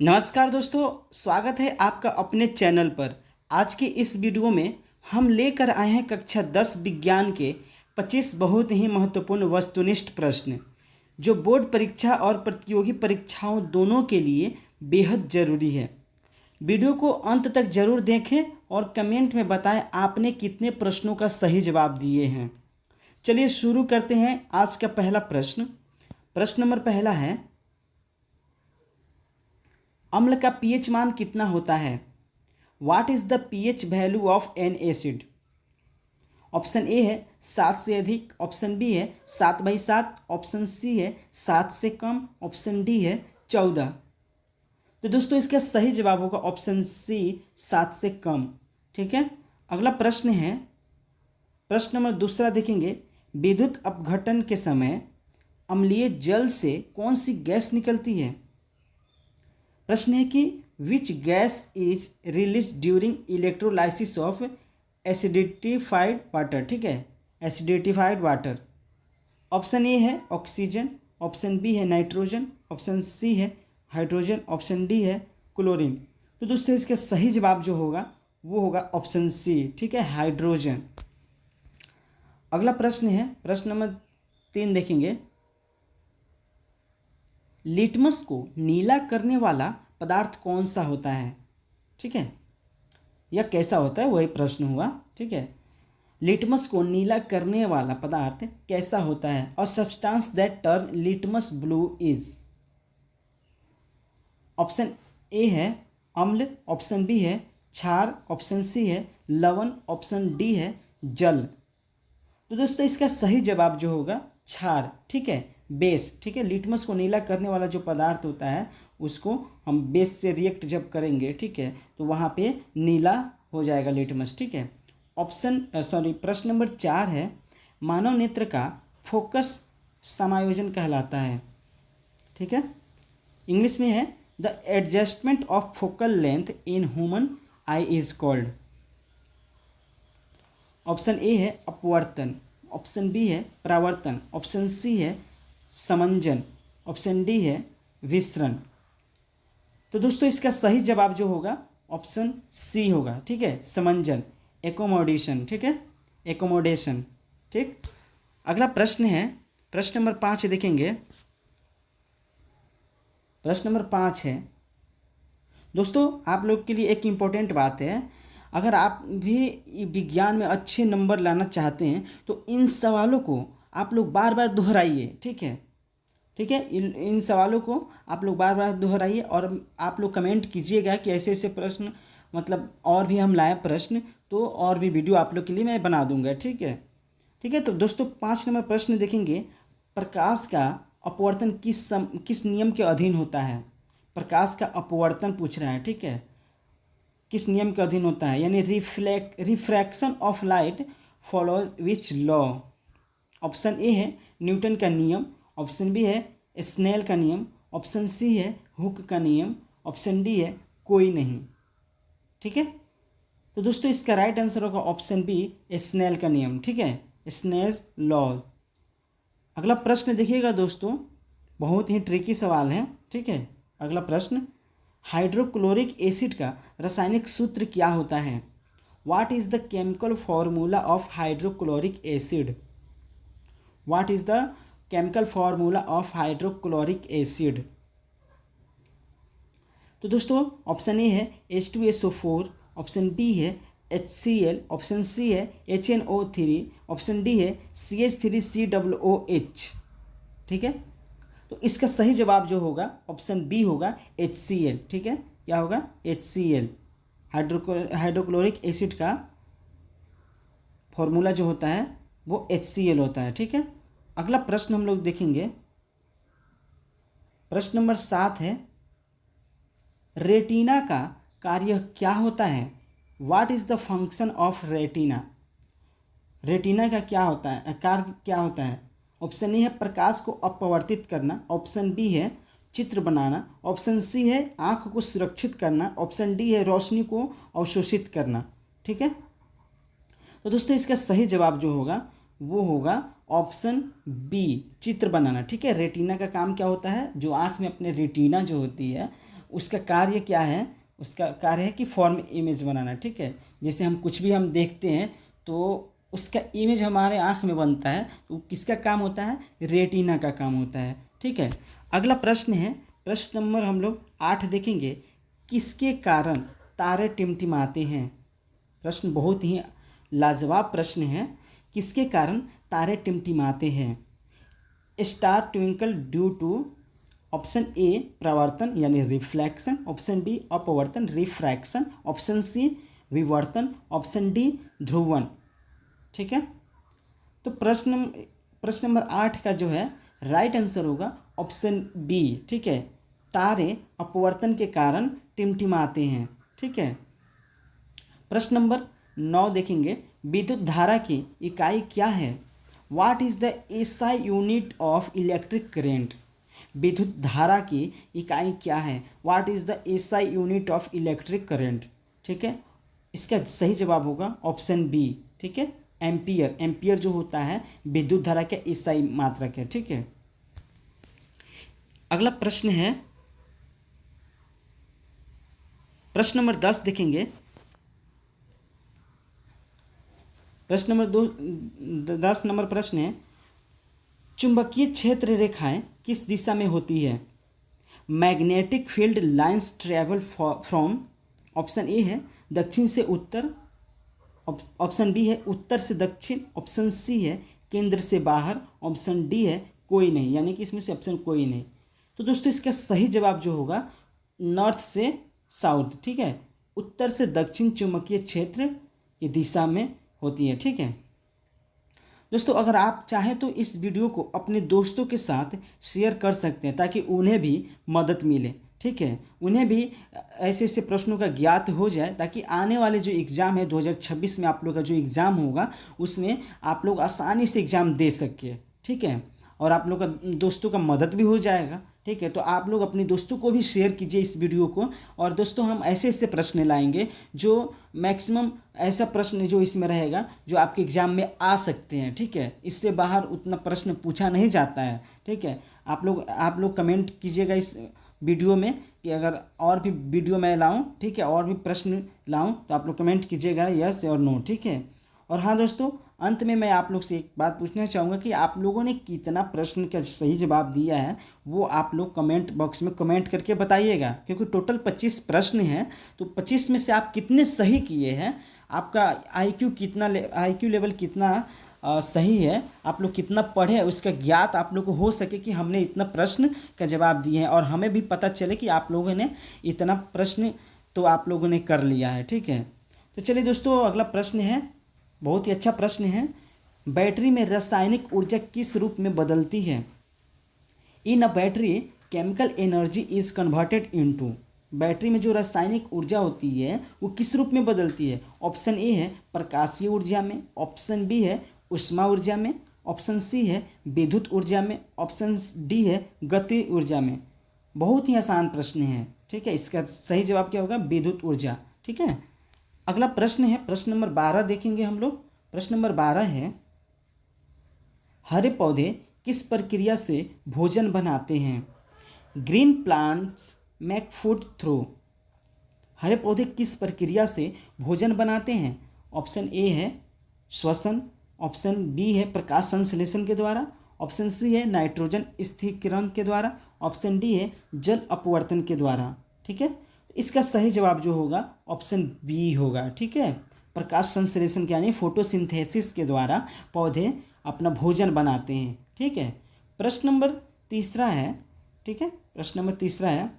नमस्कार दोस्तों, स्वागत है आपका अपने चैनल पर। आज की इस वीडियो में हम लेकर आए हैं कक्षा 10 विज्ञान के 25 बहुत ही महत्वपूर्ण वस्तुनिष्ठ प्रश्न, जो बोर्ड परीक्षा और प्रतियोगी परीक्षाओं दोनों के लिए बेहद ज़रूरी है। वीडियो को अंत तक ज़रूर देखें और कमेंट में बताएं आपने कितने प्रश्नों का सही जवाब दिए हैं। चलिए शुरू करते हैं आज का पहला प्रश्न। प्रश्न नंबर पहला है, अम्ल का पीएच मान कितना होता है? What is the pH value of N acid? Option A है 7 से अधिक, ऑप्शन बी है 7/7, ऑप्शन सी है 7 से कम, ऑप्शन डी है 14। तो दोस्तों इसका सही जवाब होगा ऑप्शन सी 7 से कम। ठीक है, अगला प्रश्न है, प्रश्न नंबर दूसरा देखेंगे, विद्युत अपघटन के समय अम्लीय जल से कौन सी गैस निकलती है? प्रश्न है कि which gas is release during electrolysis of acidified water. ठीक है, एसिडिटिफाइड वाटर। ऑप्शन ए है ऑक्सीजन, ऑप्शन बी है नाइट्रोजन, ऑप्शन सी है हाइड्रोजन, ऑप्शन डी है क्लोरीन। तो दोस्तों इसका सही जवाब जो होगा वो होगा ऑप्शन सी। ठीक है, हाइड्रोजन। अगला प्रश्न है, प्रश्न नंबर 3 देखेंगे, लिटमस को नीला करने वाला पदार्थ कौन सा होता है? ठीक है, यह कैसा होता है वही प्रश्न हुआ। ठीक है, लिटमस को नीला करने वाला पदार्थ कैसा होता है? और substance that turn litmus blue is. Option A है अम्ल, ऑप्शन बी है क्षार, ऑप्शन सी है लवण, ऑप्शन डी है जल। तो दोस्तों इसका सही जवाब जो होगा क्षार। ठीक है, बेस। ठीक है, लिटमस को नीला करने वाला जो पदार्थ होता है उसको हम बेस से रिएक्ट जब करेंगे, ठीक है, तो वहाँ पे नीला हो जाएगा लिटमस। ठीक है, प्रश्न नंबर 4 है, मानव नेत्र का फोकस समायोजन कहलाता है। ठीक है, इंग्लिश में है the adjustment of focal length in human I is called. Option A है अपवर्तन, ऑप्शन बी है परावर्तन, ऑप्शन सी है समंजन, ऑप्शन डी है विसरण। तो दोस्तों इसका सही जवाब जो होगा ऑप्शन सी होगा। ठीक है, समंजन, एकोमोडेशन। ठीक है, एकोमोडेशन। ठीक, अगला प्रश्न है, प्रश्न नंबर 5 देखेंगे। प्रश्न नंबर 5 है, दोस्तों आप लोग के लिए एक इम्पोर्टेंट बात है, अगर आप भी विज्ञान में अच्छे नंबर लाना चाहते हैं तो इन सवालों को आप लोग बार बार दोहराइए। ठीक है, ठीक है, इन सवालों को आप लोग बार बार दोहराइए और आप लोग कमेंट कीजिएगा कि ऐसे ऐसे प्रश्न, मतलब और भी हम लाए प्रश्न तो और भी वीडियो आप लोग के लिए मैं बना दूंगा। ठीक है, ठीक है। तो दोस्तों 5 नंबर प्रश्न देखेंगे, प्रकाश का अपवर्तन किस नियम के अधीन होता है? प्रकाश का अपवर्तन पूछ रहा है। ठीक है, किस नियम के अधीन होता है, यानी refraction of light follows which law? Option A है न्यूटन का नियम, ऑप्शन बी है स्नेल का नियम, ऑप्शन सी है हुक का नियम, ऑप्शन डी है कोई नहीं। ठीक है, तो दोस्तों इसका राइट आंसर होगा ऑप्शन बी स्नेल का नियम। ठीक है, स्नेल्स लॉ। अगला प्रश्न देखिएगा दोस्तों, बहुत ही ट्रिकी सवाल है। ठीक है, अगला प्रश्न, हाइड्रोक्लोरिक एसिड का रासायनिक सूत्र क्या होता है? What is the chemical formula of hydrochloric acid? What is the chemical formula of hydrochloric acid? तो दोस्तों ऑप्शन ए है H2SO4, ऑप्शन बी है HCl, ऑप्शन सी है HNO3, ऑप्शन डी है CH3COOH। ठीक है, तो इसका सही जवाब जो होगा ऑप्शन बी होगा HCl। ठीक है, क्या होगा? HCl। हाइड्रोक्लोरिक एसिड का फॉर्मूला जो होता है वो HCl होता है। ठीक है, अगला प्रश्न हम लोग देखेंगे, प्रश्न नंबर 7 है, रेटिना का कार्य क्या होता है? What is the function of retina? Retina का क्या होता है, कार्य क्या होता है? ऑप्शन ए है प्रकाश को अपवर्तित करना, ऑप्शन बी है चित्र बनाना, ऑप्शन सी है आँख को सुरक्षित करना, ऑप्शन डी है रोशनी को अवशोषित करना। ठीक है, तो दोस्तों इसका सही जवाब जो होगा वो होगा ऑप्शन बी, चित्र बनाना। ठीक है, रेटिना का काम क्या होता है? जो आँख में अपने रेटिना जो होती है उसका कार्य क्या है, उसका कार्य है कि फॉर्म इमेज बनाना, ठीक है। जैसे हम कुछ भी हम देखते हैं तो उसका इमेज हमारे आँख में बनता है, तो किसका काम होता है, रेटिना का काम होता है, ठीक है। अगला प्रश्न है, प्रश्न नंबर हम लोग 8 देखेंगे, किसके कारण तारे टिमटिमाते हैं। प्रश्न बहुत ही लाजवाब प्रश्न है, किसके कारण तारे टिमटिमाते हैं। Star twinkle due to, option A प्रवर्तन यानी रिफ्लेक्शन, ऑप्शन बी अपवर्तन रिफ्रैक्शन, ऑप्शन सी विवर्तन, ऑप्शन डी ध्रुवन, ठीक है। तो प्रश्न नंबर 8 का जो है राइट आंसर होगा ऑप्शन बी, ठीक है। तारे अपवर्तन के कारण टिमटिमाते हैं, ठीक है। प्रश्न नंबर 9 देखेंगे, विद्युत धारा की इकाई क्या है। What is the SI unit of electric current. विद्युत धारा की इकाई क्या है, what is the SI unit of electric current, ठीक है। इसका सही जवाब होगा ऑप्शन बी, ठीक है, एम्पियर। एम्पियर जो होता है विद्युत धारा का एसआई मात्रक है, ठीक है। अगला प्रश्न है, प्रश्न नंबर 10 देखेंगे। प्रश्न नंबर 10 नंबर प्रश्न है, चुंबकीय क्षेत्र रेखाएं किस दिशा में होती है। Magnetic field lines travel from, option A है दक्षिण से उत्तर, ऑप्शन बी है उत्तर से दक्षिण, ऑप्शन सी है केंद्र से बाहर, ऑप्शन डी है कोई नहीं, यानी कि इसमें से ऑप्शन कोई नहीं। तो दोस्तों इसका सही जवाब जो होगा नॉर्थ से साउथ, ठीक है। उत्तर से दक्षिण चुंबकीय क्षेत्र की दिशा में होती है, ठीक है। दोस्तों अगर आप चाहें तो इस वीडियो को अपने दोस्तों के साथ शेयर कर सकते हैं ताकि उन्हें भी मदद मिले, ठीक है। उन्हें भी ऐसे ऐसे प्रश्नों का ज्ञात हो जाए ताकि आने वाले जो एग्ज़ाम है 2026 में आप लोग का जो एग्ज़ाम होगा उसमें आप लोग आसानी से एग्ज़ाम दे सके, ठीक है। और आप लोग का दोस्तों का मदद भी हो जाएगा, ठीक है। तो आप लोग अपने दोस्तों को भी शेयर कीजिए इस वीडियो को। और दोस्तों हम ऐसे ऐसे प्रश्न लाएंगे जो मैक्सिमम ऐसा प्रश्न जो इसमें रहेगा जो आपके एग्ज़ाम में आ सकते हैं, ठीक है। इससे बाहर उतना प्रश्न पूछा नहीं जाता है, ठीक है। आप लोग कमेंट कीजिएगा इस वीडियो में कि अगर और भी वीडियो मैं लाऊं, ठीक है, और भी प्रश्न लाऊं तो आप लोग कमेंट कीजिएगा यस और नो, ठीक है। और हाँ दोस्तों, अंत में मैं आप लोग से एक बात पूछना चाहूँगा कि आप लोगों ने कितना प्रश्न का सही जवाब दिया है वो आप लोग कमेंट बॉक्स में कमेंट करके बताइएगा, क्योंकि टोटल 25 प्रश्न हैं। तो 25 में से आप कितने सही किए हैं, आपका आईक्यू लेवल कितना सही है, आप लोग कितना पढ़े उसका ज्ञात आप लोग को हो सके कि हमने इतना प्रश्न का जवाब दिए हैं, और हमें भी पता चले कि आप लोगों ने इतना प्रश्न तो आप लोगों ने कर लिया है, ठीक है। तो चलिए दोस्तों अगला प्रश्न है, बहुत ही अच्छा प्रश्न है। बैटरी में रासायनिक ऊर्जा किस रूप में बदलती है। In a battery chemical energy is converted into, battery में जो रासायनिक ऊर्जा होती है वो किस रूप में बदलती है। ऑप्शन ए है प्रकाशीय ऊर्जा में, ऑप्शन बी है ऊष्मा ऊर्जा में, ऑप्शन सी है विद्युत ऊर्जा में, ऑप्शन डी है गति ऊर्जा में। बहुत ही आसान प्रश्न है, ठीक है। इसका सही जवाब क्या होगा, विद्युत ऊर्जा, ठीक है। अगला प्रश्न है, प्रश्न नंबर 12 देखेंगे हम लोग। प्रश्न नंबर 12 है, हरे पौधे किस प्रक्रिया से भोजन बनाते हैं। Green plants make food through, हरे पौधे किस प्रक्रिया से भोजन बनाते हैं। ऑप्शन ए है श्वसन, ऑप्शन बी है प्रकाश संश्लेषण के द्वारा, ऑप्शन सी है नाइट्रोजन स्थिरीकरण के द्वारा, ऑप्शन डी है जल अपवर्तन के द्वारा, ठीक है। इसका सही जवाब जो होगा ऑप्शन बी होगा, ठीक है। प्रकाश संश्लेषण यानी फोटोसिंथेसिस के द्वारा पौधे अपना भोजन बनाते हैं, ठीक है। प्रश्न नंबर 3 है, ठीक है। प्रश्न नंबर 3 है,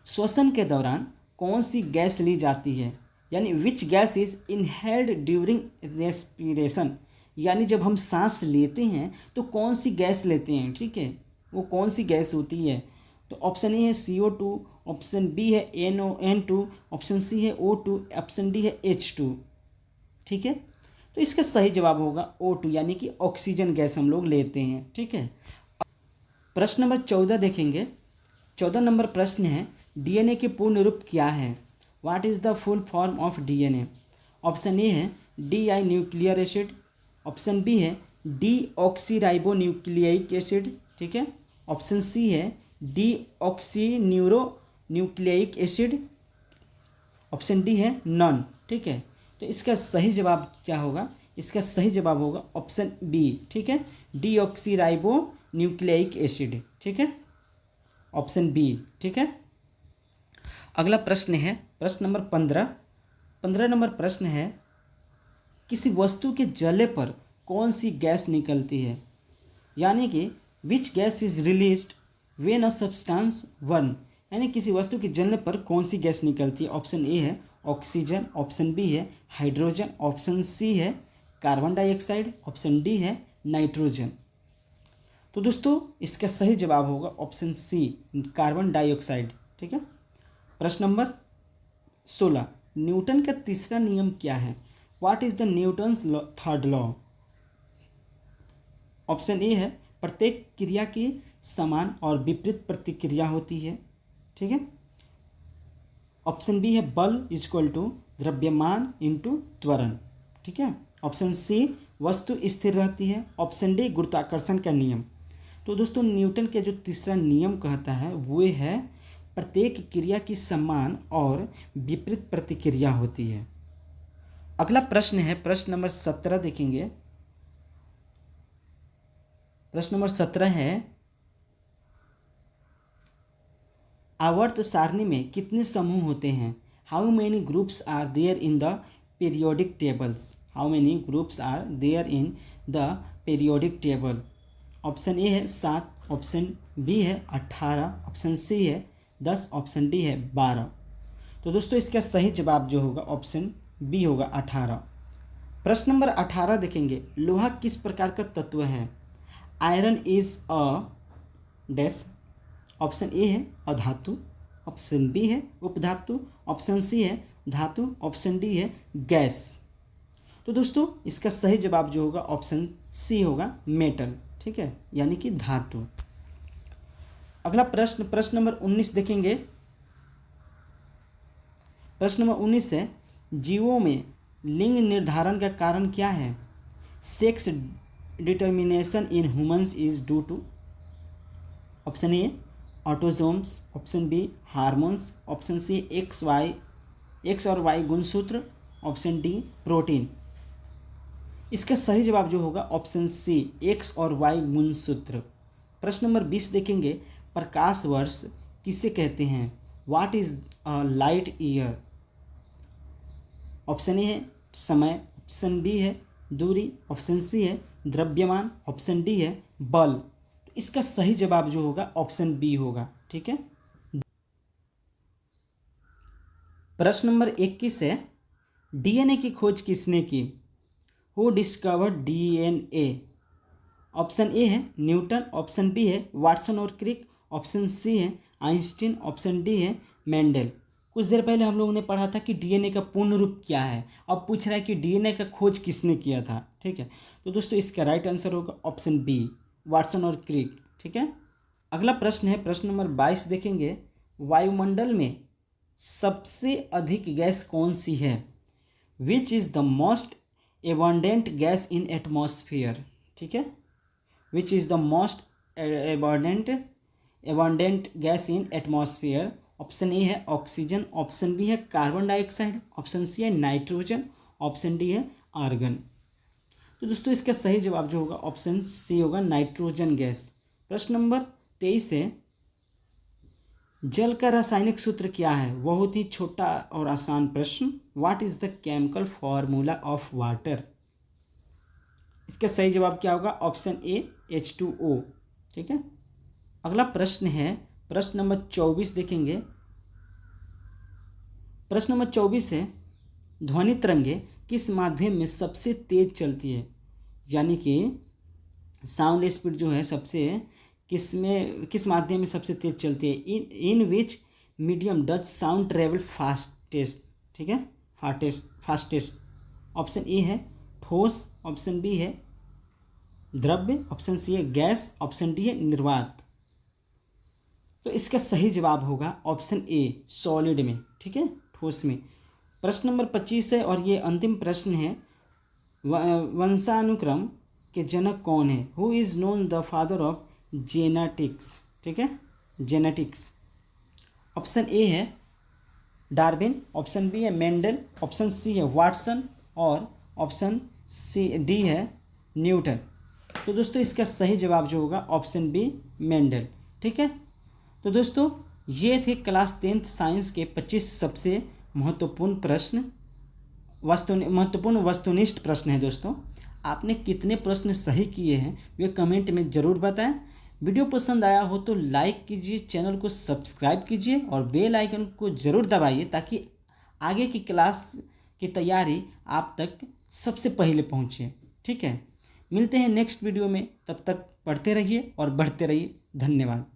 श्वसन के दौरान कौन सी गैस ली जाती है, यानी विच gas is inhaled during respiration, यानी जब हम सांस लेते हैं तो कौन सी गैस लेते हैं, ठीक है, वो कौन सी गैस होती है। तो ऑप्शन ए है CO2, ऑप्शन बी है NO2, ऑप्शन सी है O2, ऑप्शन डी है H2, ठीक है। तो इसका सही जवाब होगा O2, यानी कि ऑक्सीजन गैस हम लोग लेते हैं, ठीक है। प्रश्न नंबर 14 देखेंगे। 14 नंबर प्रश्न है, DNA के पूर्ण रूप क्या है। What is the full form of DNA। Option A है DI nuclear acid, option B है डीऑक्सीराइबो न्यूक्लियिक एसिड, ठीक है, ऑप्शन सी है deoxy neuro nucleic acid, option D है नॉन। ठीक है, तो इसका सही जवाब क्या होगा? इसका सही जवाब होगा ऑप्शन बी। ठीक है, डीऑक्सीराइबो न्यूक्लियिक एसिड। ठीक है, ऑप्शन बी। ठीक है, अगला प्रश्न है प्रश्न नंबर 15। 15 नंबर प्रश्न है, किसी वस्तु के जलने पर कौन सी गैस निकलती है? यानी कि which gas is released when a substance burn, यानी किसी वस्तु के जलने पर कौन सी गैस निकलती है? ऑप्शन ए है ऑक्सीजन, ऑप्शन बी है हाइड्रोजन, ऑप्शन सी है कार्बन डाइऑक्साइड, ऑप्शन डी है नाइट्रोजन। तो दोस्तों इसका सही जवाब होगा ऑप्शन सी, कार्बन डाइऑक्साइड। ठीक है, प्रश्न नंबर 16, न्यूटन का तीसरा नियम क्या है? What is the Newton's third law? Option A है प्रत्येक क्रिया की समान और विपरीत प्रतिक्रिया होती है। ठीक है, ऑप्शन बी है बल इक्वल टू द्रव्यमान इंटू त्वरण। ठीक है, ऑप्शन सी वस्तु स्थिर रहती है, ऑप्शन डी गुरुत्वाकर्षण का नियम। तो दोस्तों न्यूटन के जो तीसरा नियम कहता है वो है प्रत्येक क्रिया की समान और विपरीत प्रतिक्रिया होती है। अगला प्रश्न है प्रश्न नंबर 17 देखेंगे। प्रश्न नंबर 17 है, आवर्त सारणी में कितने समूह होते हैं? How many groups are there in the periodic tables? How many groups are there in the periodic table? Option A है 7, ऑप्शन बी है 18, ऑप्शन सी है 10, ऑप्शन डी है 12। तो दोस्तों इसका सही जवाब जो होगा ऑप्शन बी होगा 18। प्रश्न नंबर 18 देखेंगे, लोहा किस प्रकार का तत्व है? Iron is a dash. Option A है अधातु, ऑप्शन बी है उपधातु, ऑप्शन सी है धातु, ऑप्शन डी है गैस। तो दोस्तों इसका सही जवाब जो होगा ऑप्शन सी होगा मेटल। ठीक है, यानी कि धातु। अगला प्रश्न प्रश्न नंबर 19 देखेंगे। प्रश्न नंबर 19 है, जीवों में लिंग निर्धारण का कारण क्या है? Sex determination in humans is due to. Option A autosomes, option B hormones, option C X और वाई गुणसूत्र, ऑप्शन डी प्रोटीन। इसका सही जवाब जो होगा ऑप्शन सी एक्स और वाई गुणसूत्र। प्रश्न नंबर 20 देखेंगे, प्रकाश वर्ष किसे कहते हैं? What is a light year? Option A है समय, ऑप्शन बी है दूरी, ऑप्शन सी है द्रव्यमान, ऑप्शन डी है बल। तो इसका सही जवाब जो होगा ऑप्शन बी होगा। ठीक है, प्रश्न नंबर 21 है, डीएनए की खोज किसने की? Who discovered DNA? Option A है न्यूटन, ऑप्शन बी है वाटसन और क्रिक, ऑप्शन सी है आइंस्टीन, ऑप्शन डी है मेंडल। कुछ देर पहले हम लोगों ने पढ़ा था कि डीएनए का पूर्ण रूप क्या है, अब पूछ रहा है कि डीएनए का खोज किसने किया था। ठीक है, तो दोस्तों इसका राइट आंसर होगा ऑप्शन बी वाटसन और क्रिक। ठीक है, अगला प्रश्न है प्रश्न नंबर 22 देखेंगे, वायुमंडल में सबसे अधिक गैस कौन सी है? Which is the most abundant gas in atmosphere? ठीक है, which is the most abundant gas in atmosphere? Option A है ऑक्सीजन, ऑप्शन बी है कार्बन डाइऑक्साइड, ऑप्शन सी है नाइट्रोजन, ऑप्शन डी है आर्गन। तो दोस्तों इसका सही जवाब जो होगा ऑप्शन सी होगा नाइट्रोजन गैस। प्रश्न नंबर 23 है, जल का रासायनिक सूत्र क्या है? बहुत ही छोटा और आसान प्रश्न। What is the chemical formula of water? इसका सही जवाब क्या होगा? Option A H2O। ठीक है, अगला प्रश्न है प्रश्न नंबर 24 देखेंगे। प्रश्न नंबर 24 है, ध्वनि तरंगे किस माध्यम में सबसे तेज चलती है? यानी कि साउंड स्पीड जो है सबसे किस माध्यम में सबसे तेज चलती है? In which medium does sound travel fastest? ठीक है, फास्टेस्ट। ऑप्शन ए है ठोस, ऑप्शन बी है द्रव्य, ऑप्शन सी है गैस, ऑप्शन डी है निर्वात। तो इसका सही जवाब होगा ऑप्शन ए सॉलिड में। ठीक है, ठोस में। प्रश्न नंबर 25 है और ये अंतिम प्रश्न है, वंशानुक्रम के जनक कौन है? Who is known the father of genetics? ठीक है, जेनेटिक्स। ऑप्शन ए है डार्विन, ऑप्शन बी है मेंडल, ऑप्शन सी है वाटसन और ऑप्शन सी डी है न्यूटन। तो दोस्तों इसका सही जवाब जो होगा ऑप्शन बी मेंडल। ठीक है, तो दोस्तों ये थे क्लास 10th साइंस के 25 सबसे महत्वपूर्ण प्रश्न, महत्वपूर्ण वस्तुनिष्ठ प्रश्न है। दोस्तों आपने कितने प्रश्न सही किए हैं वे कमेंट में ज़रूर बताएं। वीडियो पसंद आया हो तो लाइक कीजिए, चैनल को सब्सक्राइब कीजिए और बेल आइकन को ज़रूर दबाइए ताकि आगे की क्लास की तैयारी आप तक सबसे पहले पहुंचे। ठीक है, मिलते हैं नेक्स्ट वीडियो में, तब तक पढ़ते रहिए और बढ़ते रहिए। धन्यवाद।